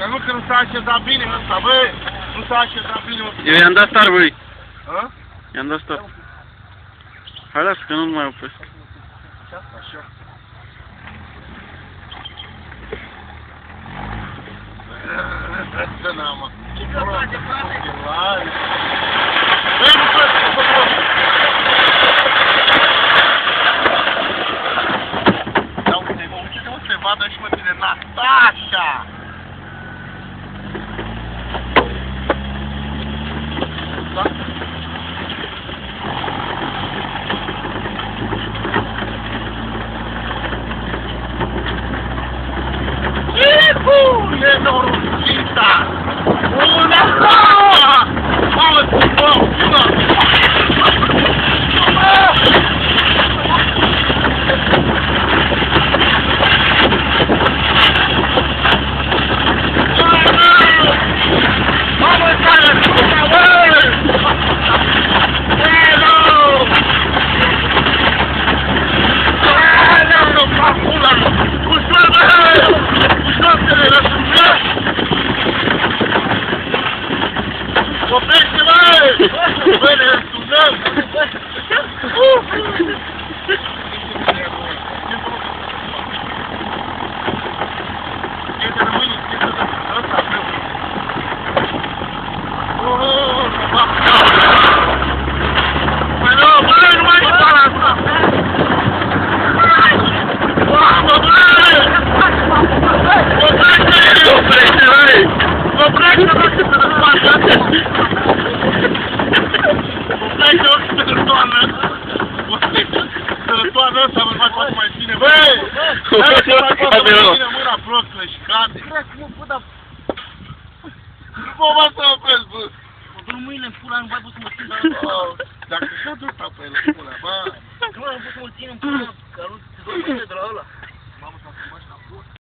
Dar nu că nu s-a așezat bine ăsta, băi! Nu s-a așezat bine, mă. Eu i-am dat star, băi. Hă? I-am dat star. Hai, lasă, că nu mai opresc. Așa. Ce n-am, mă? Ce că face, frate? Băi, nu plăci, nu plăci! Da, uite, mă, se vadă și mă tine Natasha! Da? Nenorocita! Una! Mamă, ce bă! Mamă, care puta, bă! Hello! Hello, papula! Ușor, bă! Ușor, că le lăsăm, bă! Oprește, băi! Băi, ne răstundăm! Prietene, mâine, prietene, ăsta vreau. Băi, nu, băi, nu mai e para asta! Mamă, băi! Oprește! Oprește, băi! Oprește, bă, că se răspoartă! Oprește, bă, că se răstoarnă! Se răstoarnă ăsta, mă, mai mai bine, băi! Hai, mai poate mai bine mâna prostă și cade! Mă, bă, dar... Nu mă să opresc, bă! Mă duc mâine în pula, nu mai pot să mă țin, dar... Dacă și-a dus pe el, pula, bă! Nu mai pot să mă țin în pula, că nu te dau mâine de la ăla.